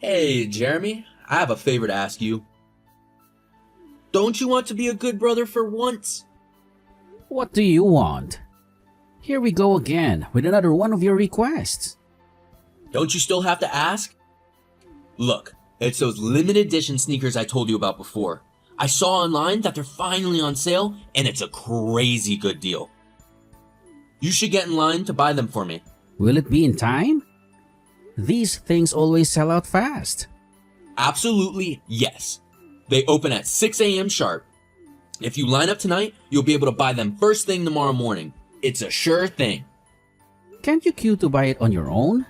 Hey, Jeremy, I have a favor to ask you. Don't you want to be a good brother for once? What do you want? Here we go again with another one of your requests. Don't you still have to ask? Look, it's those limited edition sneakers I told you about before. I saw online that they're finally on sale, and it's a crazy good deal. You should get in line to buy them for me. Will it be in time? These things always sell out fast. Absolutely yes. They open at 6 a.m. sharp. If you line up tonight, you'll be able to buy them first thing tomorrow morning. It's a sure thing. Can't you queue to buy it on your own?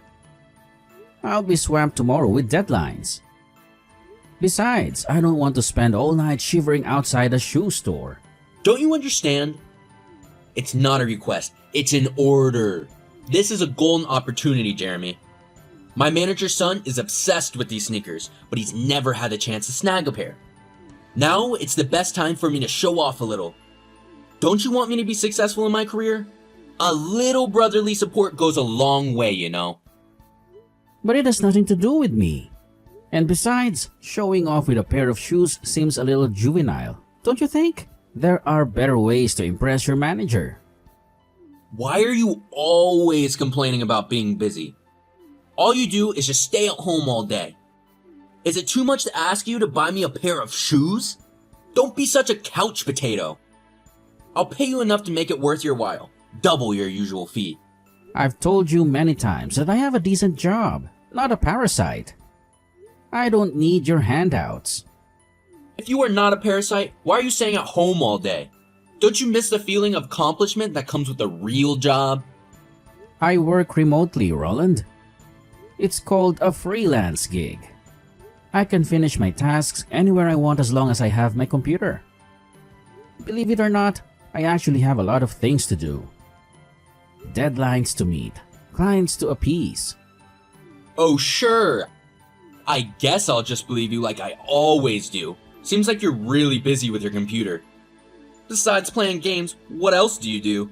I'll be swamped tomorrow with deadlines. Besides, I don't want to spend all night shivering outside a shoe store. Don't you understand? It's not a request, it's an order. This is a golden opportunity, Jeremy. My manager's son is obsessed with these sneakers, but he's never had a chance to snag a pair. Now it's the best time for me to show off a little. Don't you want me to be successful in my career? A little brotherly support goes a long way, you know. But it has nothing to do with me. And besides, showing off with a pair of shoes seems a little juvenile, don't you think? There are better ways to impress your manager. Why are you always complaining about being busy? All you do is just stay at home all day. Is it too much to ask you to buy me a pair of shoes? Don't be such a couch potato. I'll pay you enough to make it worth your while. Double your usual fee. I've told you many times that I have a decent job, not a parasite. I don't need your handouts. If you are not a parasite, why are you staying at home all day? Don't you miss the feeling of accomplishment that comes with a real job? I work remotely, Roland. It's called a freelance gig. I can finish my tasks anywhere I want as long as I have my computer. Believe it or not, I actually have a lot of things to do. Deadlines to meet, clients to appease. Oh sure. I guess I'll just believe you like I always do. Seems like you're really busy with your computer. Besides playing games, what else do you do?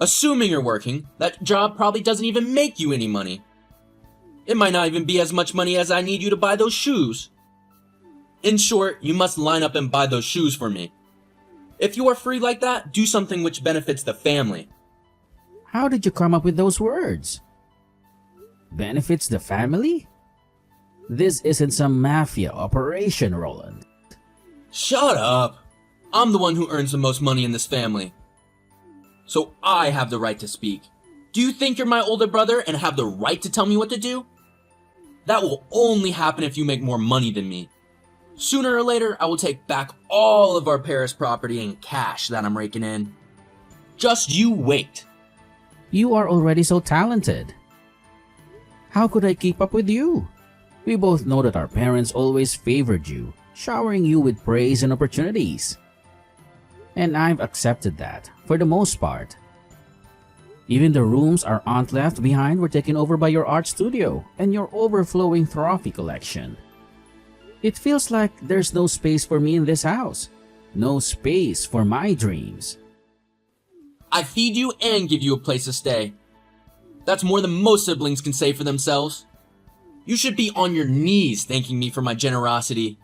Assuming you're working, that job probably doesn't even make you any money. It might not even be as much money as I need you to buy those shoes. In short, you must line up and buy those shoes for me. If you are free like that, do something which benefits the family. How did you come up with those words? Benefits the family? This isn't some mafia operation, Roland. Shut up. I'm the one who earns the most money in this family. So I have the right to speak. Do you think you're my older brother and have the right to tell me what to do? That will only happen if you make more money than me. Sooner or later, I will take back all of our Paris property in cash that I'm raking in. Just you wait. You are already so talented. How could I keep up with you? We both know that our parents always favored you, showering you with praise and opportunities. And I've accepted that, for the most part. Even the rooms our aunt left behind were taken over by your art studio and your overflowing trophy collection. It feels like there's no space for me in this house. No space for my dreams. I feed you and give you a place to stay. That's more than most siblings can say for themselves. You should be on your knees thanking me for my generosity.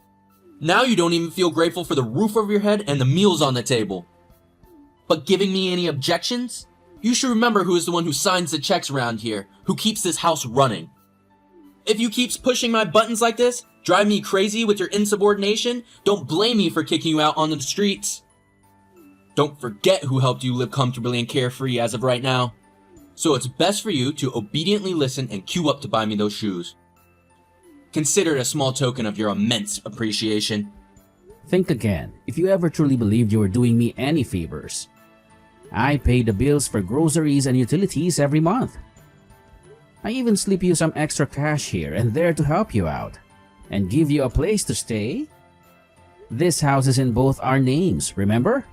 Now you don't even feel grateful for the roof over your head and the meals on the table. But giving me any objections? You should remember who is the one who signs the checks around here, who keeps this house running. If you keep pushing my buttons like this, drive me crazy with your insubordination, don't blame me for kicking you out onto the streets. Don't forget who helped you live comfortably and carefree as of right now. So it's best for you to obediently listen and queue up to buy me those shoes. Consider it a small token of your immense appreciation. Think again, if you ever truly believed you were doing me any favors. I pay the bills for groceries and utilities every month. I even slip you some extra cash here and there to help you out and give you a place to stay. This house is in both our names, remember?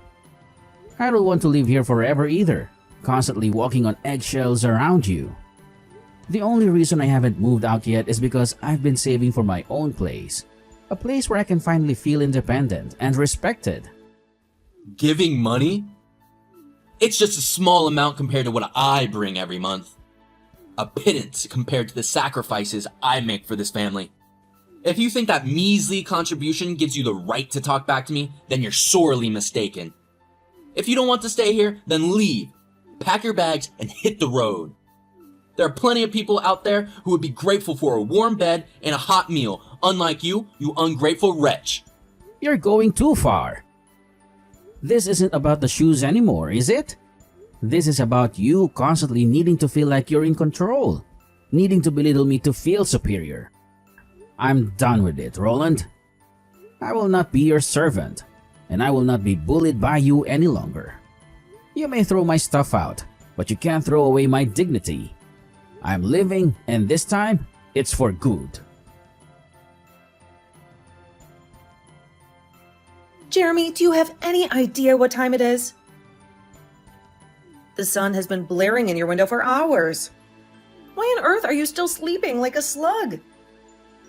I don't want to live here forever either, constantly walking on eggshells around you. The only reason I haven't moved out yet is because I've been saving for my own place. A place where I can finally feel independent and respected. Giving money? It's just a small amount compared to what I bring every month. A pittance compared to the sacrifices I make for this family. If you think that measly contribution gives you the right to talk back to me, then you're sorely mistaken. If you don't want to stay here, then leave. Pack your bags and hit the road. There are plenty of people out there who would be grateful for a warm bed and a hot meal, unlike you, you ungrateful wretch. You're going too far. This isn't about the shoes anymore, is it? This is about you constantly needing to feel like you're in control, needing to belittle me to feel superior. I'm done with it, Roland. I will not be your servant, and I will not be bullied by you any longer. You may throw my stuff out, but you can't throw away my dignity. I'm living, and this time, it's for good. Jeremy, do you have any idea what time it is? The sun has been blaring in your window for hours. Why on earth are you still sleeping like a slug?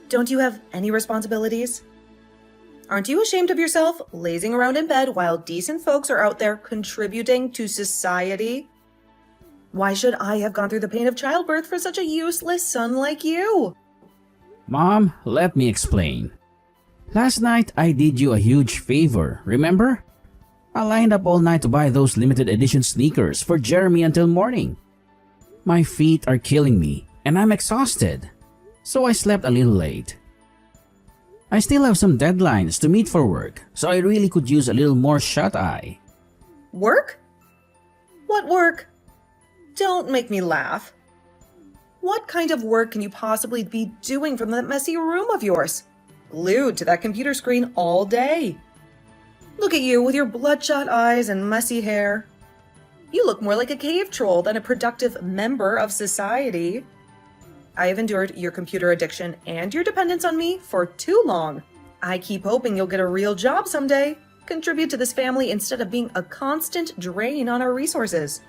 Don't you have any responsibilities? Aren't you ashamed of yourself, lazing around in bed while decent folks are out there contributing to society? Why should I have gone through the pain of childbirth for such a useless son like you? Mom, let me explain. Last night, I did you a huge favor, remember? I lined up all night to buy those limited edition sneakers for Jeremy until morning. My feet are killing me, and I'm exhausted, so I slept a little late. I still have some deadlines to meet for work, so I really could use a little more shut-eye. Work? What work? Don't make me laugh. What kind of work can you possibly be doing from that messy room of yours? Glued to that computer screen all day. Look at you with your bloodshot eyes and messy hair. You look more like a cave troll than a productive member of society. I have endured your computer addiction and your dependence on me for too long. I keep hoping you'll get a real job someday, contribute to this family instead of being a constant drain on our resources.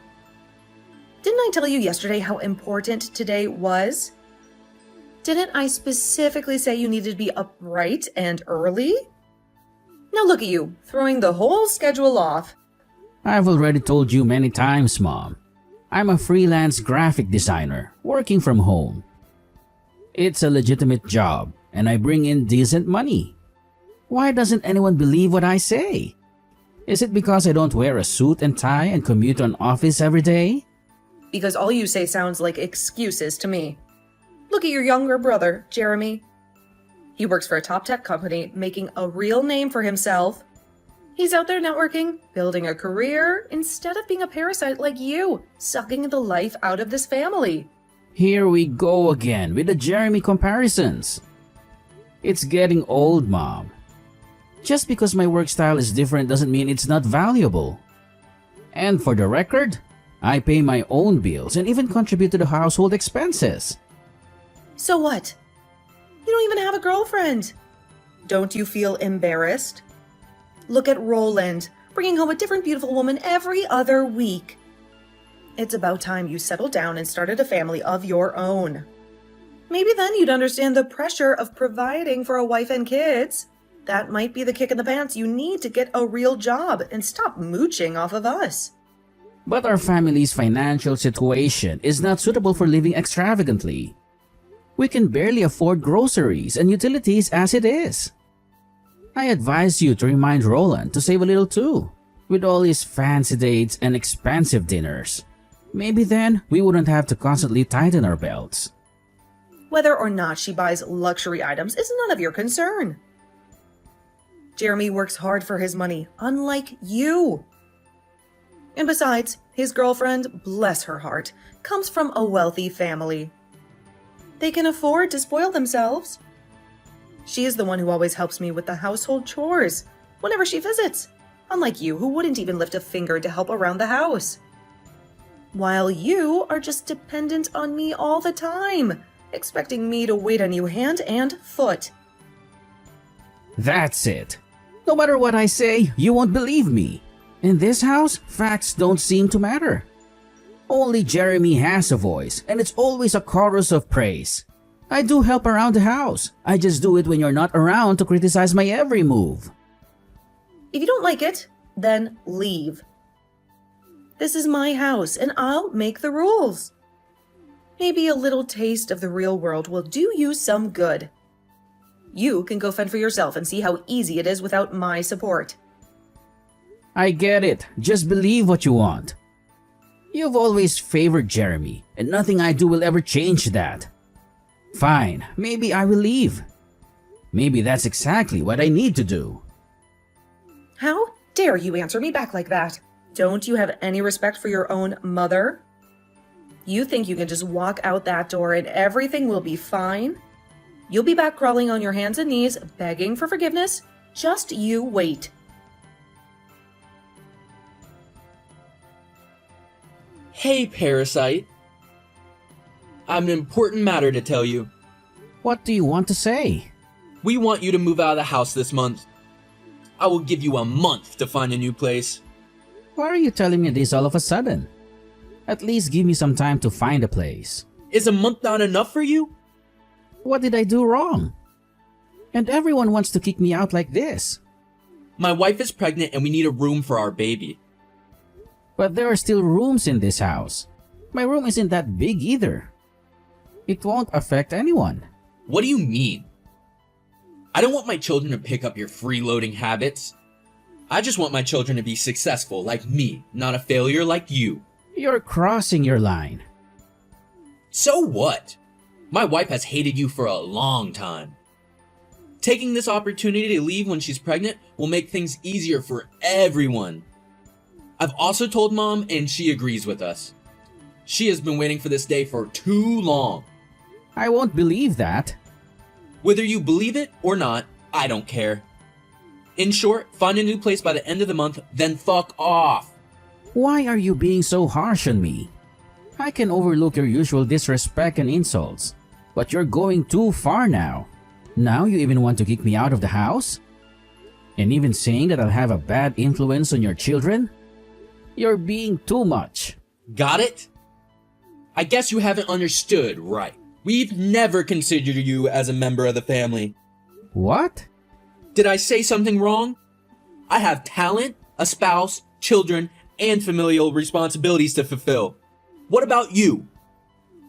Didn't I tell you yesterday how important today was? Didn't I specifically say you needed to be up bright and early? Now look at you, throwing the whole schedule off. I've already told you many times, Mom. I'm a freelance graphic designer, working from home. It's a legitimate job, and I bring in decent money. Why doesn't anyone believe what I say? Is it because I don't wear a suit and tie and commute to an office every day? Because all you say sounds like excuses to me. Look at your younger brother, Jeremy. He works for a top tech company, making a real name for himself. He's out there networking, building a career, instead of being a parasite like you, sucking the life out of this family. Here we go again with the Jeremy comparisons. It's getting old, Mom. Just because my work style is different doesn't mean it's not valuable. And for the record, I pay my own bills and even contribute to the household expenses. So what? You don't even have a girlfriend. Don't you feel embarrassed? Look at Roland, bringing home a different beautiful woman every other week. It's about time you settled down and started a family of your own. Maybe then you'd understand the pressure of providing for a wife and kids. That might be the kick in the pants you need to get a real job and stop mooching off of us. But our family's financial situation is not suitable for living extravagantly. We can barely afford groceries and utilities as it is. I advise you to remind Roland to save a little too, with all his fancy dates and expensive dinners. Maybe then we wouldn't have to constantly tighten our belts. Whether or not she buys luxury items is none of your concern. Jeremy works hard for his money, unlike you. And besides, his girlfriend, bless her heart, comes from a wealthy family. They can afford to spoil themselves. She is the one who always helps me with the household chores whenever she visits, unlike you who wouldn't even lift a finger to help around the house. While you are just dependent on me all the time, expecting me to wait on you hand and foot. That's it. No matter what I say, you won't believe me. In this house, facts don't seem to matter. Only Jeremy has a voice, and it's always a chorus of praise. I do help around the house. I just do it when you're not around to criticize my every move. If you don't like it, then leave. This is my house, and I'll make the rules. Maybe a little taste of the real world will do you some good. You can go fend for yourself and see how easy it is without my support. I get it. Just believe what you want. You've always favored Jeremy, and nothing I do will ever change that. Fine, maybe I will leave. Maybe that's exactly what I need to do. How dare you answer me back like that? Don't you have any respect for your own mother? You think you can just walk out that door and everything will be fine? You'll be back crawling on your hands and knees, begging for forgiveness. Just you wait. Hey, Parasite. I have an important matter to tell you. What do you want to say? We want you to move out of the house this month. I will give you a month to find a new place. Why are you telling me this all of a sudden? At least give me some time to find a place. Is a month not enough for you? What did I do wrong? And everyone wants to kick me out like this. My wife is pregnant and we need a room for our baby. But there are still rooms in this house. My room isn't that big either. It won't affect anyone. What do you mean? I don't want my children to pick up your freeloading habits. I just want my children to be successful like me, not a failure like you. You're crossing your line. So what? My wife has hated you for a long time. Taking this opportunity to leave when she's pregnant will make things easier for everyone. I've also told Mom and she agrees with us. She has been waiting for this day for too long. I won't believe that. Whether you believe it or not, I don't care. In short, find a new place by the end of the month, then fuck off. Why are you being so harsh on me? I can overlook your usual disrespect and insults, but you're going too far now. Now you even want to kick me out of the house? And even saying that I'll have a bad influence on your children? You're being too much. Got it? I guess you haven't understood right. We've never considered you as a member of the family. What? Did I say something wrong? I have talent, a spouse, children, and familial responsibilities to fulfill. What about you?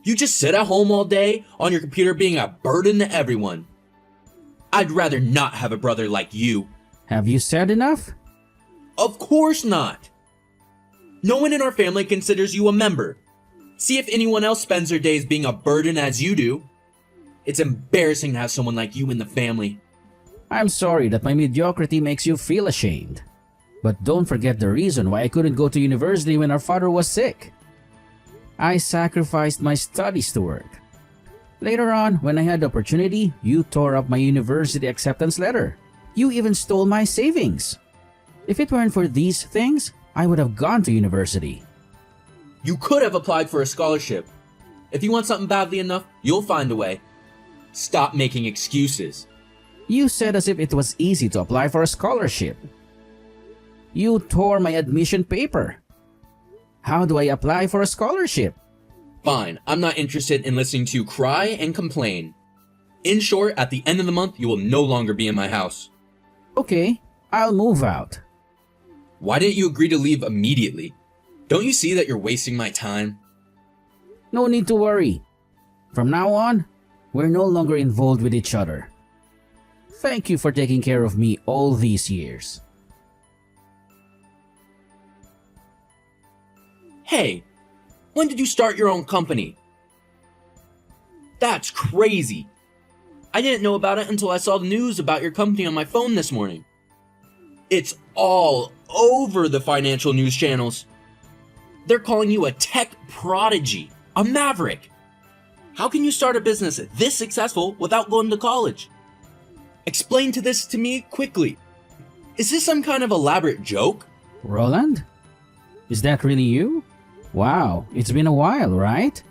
You just sit at home all day on your computer being a burden to everyone. I'd rather not have a brother like you. Have you said enough? Of course not. No one in our family considers you a member. See if anyone else spends their days being a burden as you do. It's embarrassing to have someone like you in the family. I'm sorry that my mediocrity makes you feel ashamed. But don't forget the reason why I couldn't go to university when our father was sick. I sacrificed my studies to work. Later on, when I had the opportunity, you tore up my university acceptance letter. You even stole my savings. If it weren't for these things, I would have gone to university. You could have applied for a scholarship. If you want something badly enough, you'll find a way. Stop making excuses. You said as if it was easy to apply for a scholarship. You tore my admission paper. How do I apply for a scholarship? Fine, I'm not interested in listening to you cry and complain. In short, at the end of the month, you will no longer be in my house. Okay, I'll move out. Why didn't you agree to leave immediately? Don't you see that you're wasting my time? No need to worry. From now on, we're no longer involved with each other. Thank you for taking care of me all these years. Hey, when did you start your own company? That's crazy. I didn't know about it until I saw the news about your company on my phone this morning. It's all over the financial news channels. They're calling you a tech prodigy, a maverick. How can you start a business this successful without going to college? Explain this to me quickly. Is this some kind of elaborate joke? Roland? Is that really you? Wow, it's been a while, right?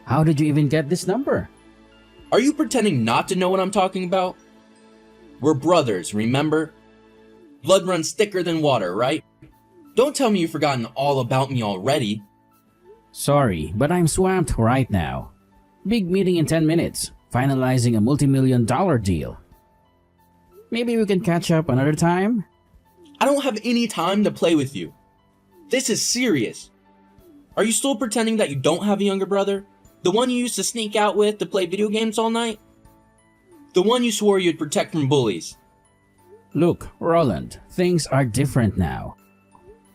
How did you even get this number? Are you pretending not to know what I'm talking about? We're brothers, remember? Blood runs thicker than water, right? Don't tell me you've forgotten all about me already. Sorry, but I'm swamped right now. Big meeting in 10 minutes, finalizing a multi-million-dollar deal. Maybe we can catch up another time? I don't have any time to play with you. This is serious. Are you still pretending that you don't have a younger brother? The one you used to sneak out with to play video games all night? The one you swore you'd protect from bullies? Look, Roland, things are different now.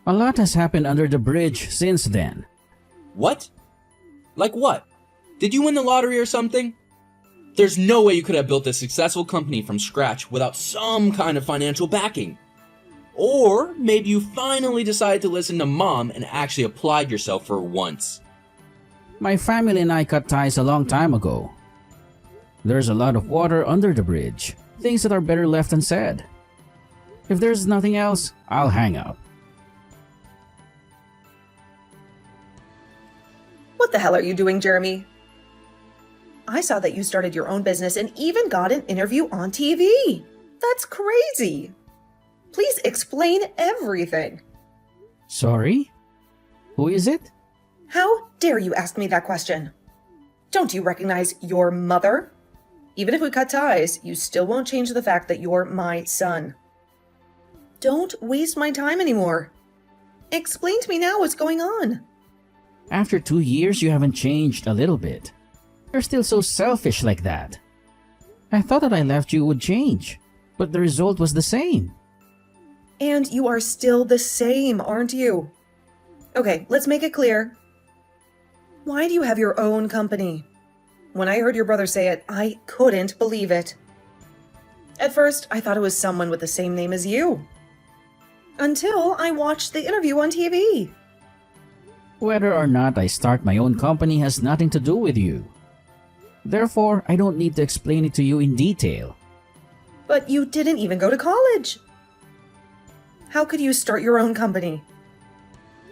A lot has happened under the bridge since then. What? Like what? Did you win the lottery or something? There's no way you could have built a successful company from scratch without some kind of financial backing. Or maybe you finally decided to listen to Mom and actually applied yourself for once. My family and I cut ties a long time ago. There's a lot of water under the bridge, things that are better left unsaid. If there's nothing else, I'll hang up. What the hell are you doing, Jeremy? I saw that you started your own business and even got an interview on TV. That's crazy. Please explain everything. Sorry? Who is it? How dare you ask me that question? Don't you recognize your mother? Even if we cut ties, you still won't change the fact that you're my son. Don't waste my time anymore. Explain to me now what's going on. After 2 years, you haven't changed a little bit. You're still so selfish like that. I thought that I left you would change, but the result was the same. And you are still the same, aren't you? Okay, let's make it clear. Why do you have your own company? When I heard your brother say it, I couldn't believe it. At first, I thought it was someone with the same name as you. Until I watched the interview on TV. Whether or not I start my own company has nothing to do with you. Therefore, I don't need to explain it to you in detail. But you didn't even go to college. How could you start your own company?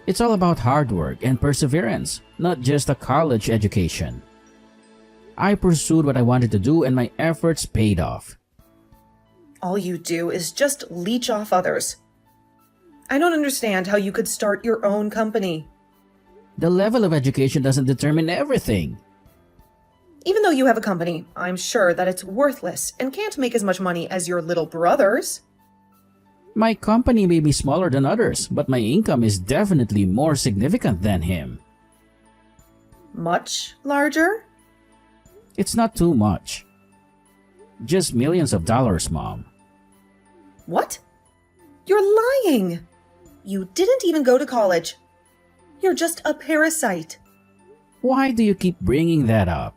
It's all about hard work and perseverance, not just a college education. I pursued what I wanted to do and my efforts paid off. All you do is just leech off others. I don't understand how you could start your own company. The level of education doesn't determine everything. Even though you have a company, I'm sure that it's worthless and can't make as much money as your little brothers. My company may be smaller than others, but my income is definitely more significant than him. Much larger? It's not too much. Just millions of dollars, Mom. What? You're lying! You didn't even go to college. You're just a parasite. Why do you keep bringing that up?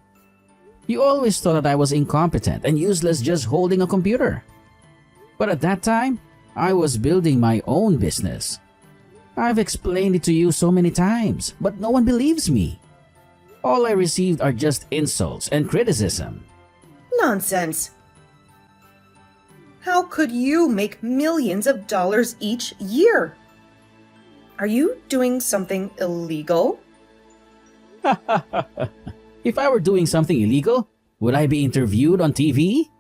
You always thought that I was incompetent and useless just holding a computer. But at that time, I was building my own business. I've explained it to you so many times, but no one believes me. All I received are just insults and criticism. Nonsense. How could you make millions of dollars each year? Are you doing something illegal? If I were doing something illegal, would I be interviewed on TV?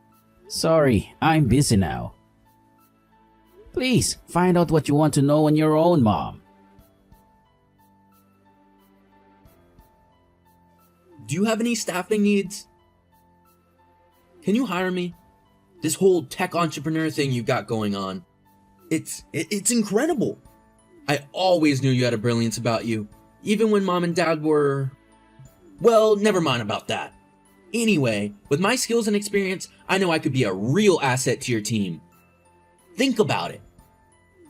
Sorry, I'm busy now. Please, find out what you want to know on your own, Mom. Do you have any staffing needs? Can you hire me? This whole tech entrepreneur thing you got going on. It's incredible. I always knew you had a brilliance about you, even when Mom and Dad were... Well, never mind about that. Anyway, with my skills and experience, I know I could be a real asset to your team. Think about it.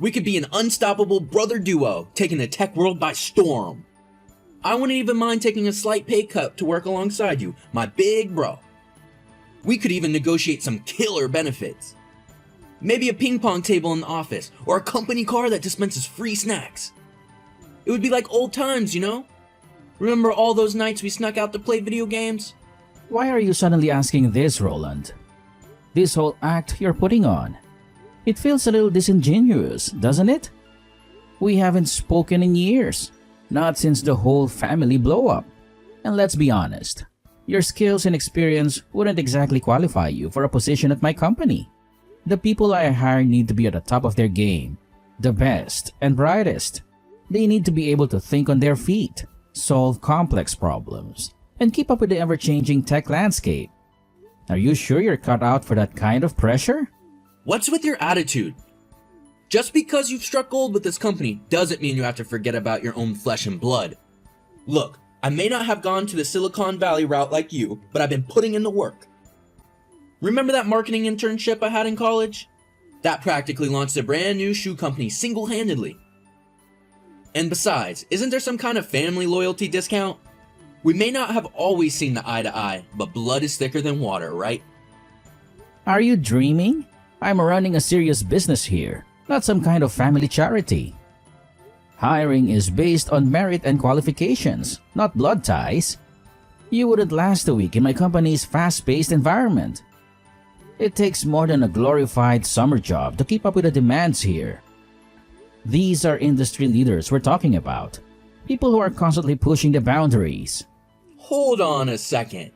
We could be an unstoppable brother duo, taking the tech world by storm. I wouldn't even mind taking a slight pay cut to work alongside you, my big bro. We could even negotiate some killer benefits. Maybe a ping pong table in the office, or a company car that dispenses free snacks. It would be like old times, you know? Remember all those nights we snuck out to play video games? Why are you suddenly asking this, Roland? This whole act you're putting on. It feels a little disingenuous, doesn't it? We haven't spoken in years, not since the whole family blow up. And let's be honest, your skills and experience wouldn't exactly qualify you for a position at my company. The people I hire need to be at the top of their game, the best and brightest. They need to be able to think on their feet, solve complex problems, and keep up with the ever-changing tech landscape. Are you sure you're cut out for that kind of pressure? What's with your attitude? Just because you've struck gold with this company doesn't mean you have to forget about your own flesh and blood. Look, I may not have gone to the Silicon Valley route like you, but I've been putting in the work. Remember that marketing internship I had in college? That practically launched a brand new shoe company single-handedly. And besides, isn't there some kind of family loyalty discount? We may not have always seen the eye to eye, but blood is thicker than water, right? Are you dreaming? I'm running a serious business here, not some kind of family charity. Hiring is based on merit and qualifications, not blood ties. You wouldn't last a week in my company's fast-paced environment. It takes more than a glorified summer job to keep up with the demands here. These are industry leaders we're talking about. People who are constantly pushing the boundaries. Hold on a second.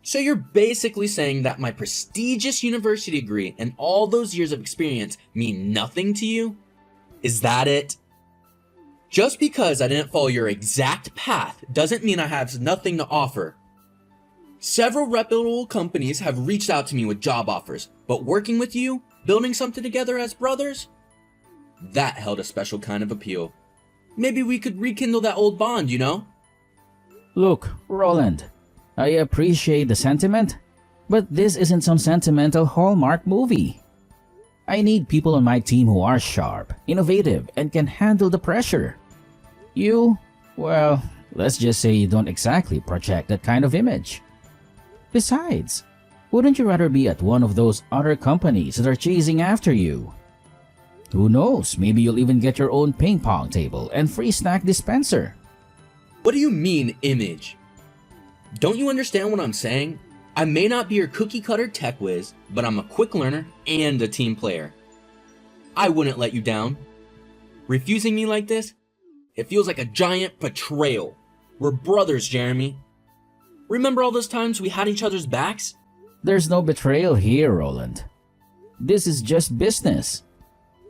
So you're basically saying that my prestigious university degree and all those years of experience mean nothing to you? Is that it? Just because I didn't follow your exact path doesn't mean I have nothing to offer. Several reputable companies have reached out to me with job offers, but working with you, building something together as brothers, that held a special kind of appeal. Maybe we could rekindle that old bond, you know? Look, Roland, I appreciate the sentiment, but this isn't some sentimental Hallmark movie. I need people on my team who are sharp, innovative, and can handle the pressure. You, well, let's just say you don't exactly project that kind of image. Besides, wouldn't you rather be at one of those other companies that are chasing after you? Who knows, maybe you'll even get your own ping pong table and free snack dispenser. What do you mean, image? Don't you understand what I'm saying? I may not be your cookie-cutter tech whiz, but I'm a quick learner and a team player. I wouldn't let you down. Refusing me like this? It feels like a giant betrayal. We're brothers, Jeremy. Remember all those times we had each other's backs? There's no betrayal here, Roland. This is just business.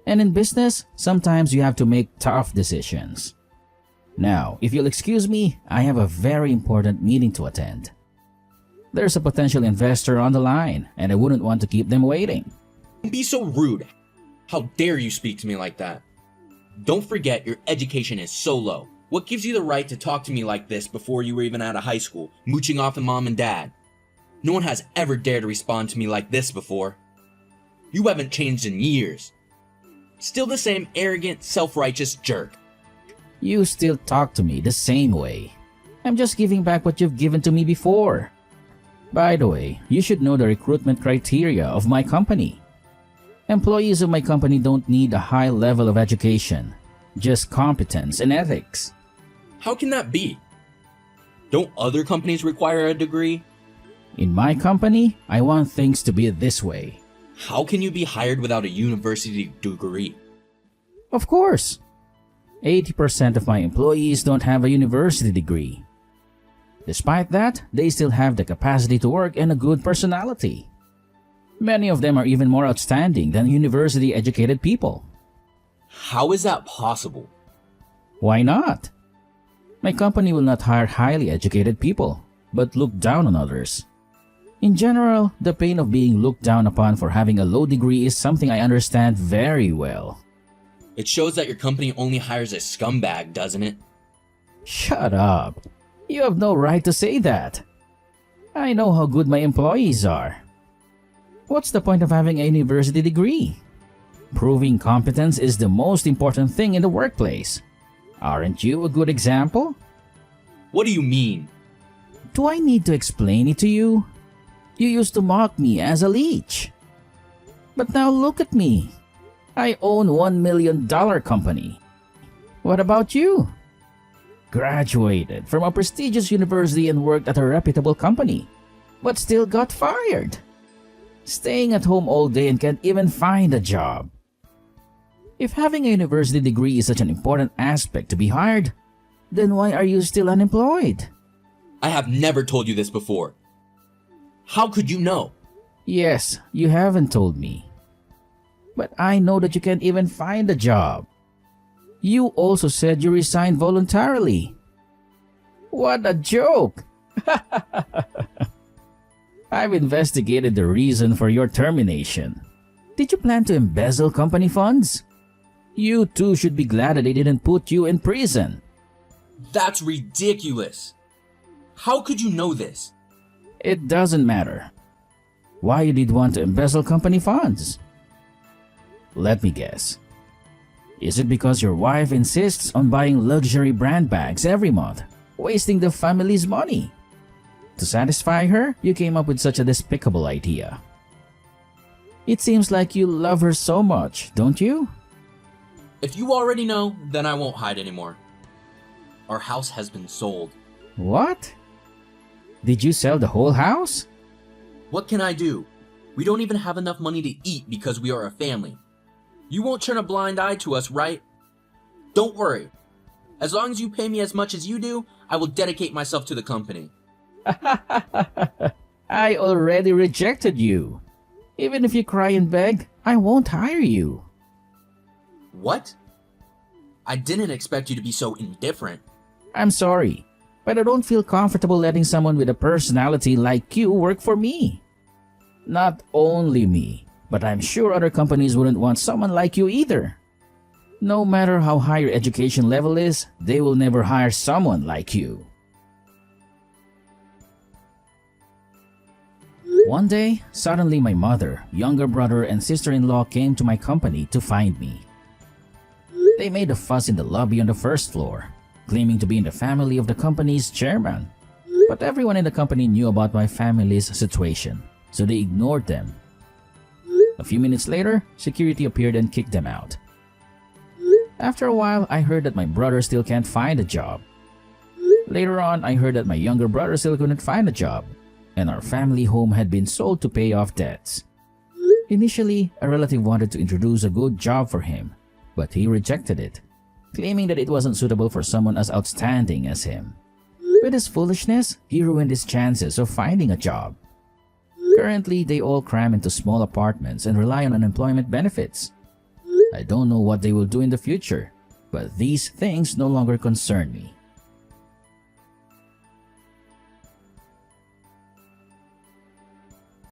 And in business, sometimes you have to make tough decisions. Now, if you'll excuse me, I have a very important meeting to attend. There's a potential investor on the line, and I wouldn't want to keep them waiting. Don't be so rude. How dare you speak to me like that? Don't forget your education is so low. What gives you the right to talk to me like this before you were even out of high school, mooching off of mom and dad? No one has ever dared to respond to me like this before. You haven't changed in years. Still the same arrogant, self-righteous jerk. You still talk to me the same way. I'm just giving back what you've given to me before. By the way, you should know the recruitment criteria of my company. Employees of my company don't need a high level of education, just competence and ethics. How can that be? Don't other companies require a degree? In my company, I want things to be this way. How can you be hired without a university degree? Of course. 80% of my employees don't have a university degree. Despite that, they still have the capacity to work and a good personality. Many of them are even more outstanding than university-educated people. How is that possible? Why not? My company will not hire highly educated people, but look down on others. In general, the pain of being looked down upon for having a low degree is something I understand very well. It shows that your company only hires a scumbag, doesn't it? Shut up. You have no right to say that. I know how good my employees are. What's the point of having a university degree? Proving competence is the most important thing in the workplace. Aren't you a good example? What do you mean? Do I need to explain it to you? You used to mock me as a leech. But now look at me. I own $1 million company. What about you? Graduated from a prestigious university and worked at a reputable company, but still got fired. Staying at home all day and can't even find a job. If having a university degree is such an important aspect to be hired, then why are you still unemployed? I have never told you this before. How could you know? Yes, you haven't told me. But I know that you can't even find a job. You also said you resigned voluntarily. What a joke! I've investigated the reason for your termination. Did you plan to embezzle company funds? You too should be glad that they didn't put you in prison. That's ridiculous. How could you know this? It doesn't matter. Why you did want to embezzle company funds? Let me guess. Is it because your wife insists on buying luxury brand bags every month, wasting the family's money? To satisfy her, you came up with such a despicable idea. It seems like you love her so much, don't you? If you already know, then I won't hide anymore. Our house has been sold. What? Did you sell the whole house? What can I do? We don't even have enough money to eat because we are a family. You won't turn a blind eye to us, right? Don't worry. As long as you pay me as much as you do, I will dedicate myself to the company. I already rejected you. Even if you cry and beg, I won't hire you. What? I didn't expect you to be so indifferent. I'm sorry, but I don't feel comfortable letting someone with a personality like you work for me. Not only me, but I'm sure other companies wouldn't want someone like you either. No matter how high your education level is, they will never hire someone like you. One day, suddenly my mother, younger brother, and sister-in-law came to my company to find me. They made a fuss in the lobby on the first floor, claiming to be in the family of the company's chairman. But everyone in the company knew about my family's situation, so they ignored them. A few minutes later, security appeared and kicked them out. After a while, I heard that my brother still can't find a job. Later on, I heard that my younger brother still couldn't find a job, and our family home had been sold to pay off debts. Initially, a relative wanted to introduce a good job for him, but he rejected it, claiming that it wasn't suitable for someone as outstanding as him. With his foolishness, he ruined his chances of finding a job. Currently, they all cram into small apartments and rely on unemployment benefits. I don't know what they will do in the future, but these things no longer concern me.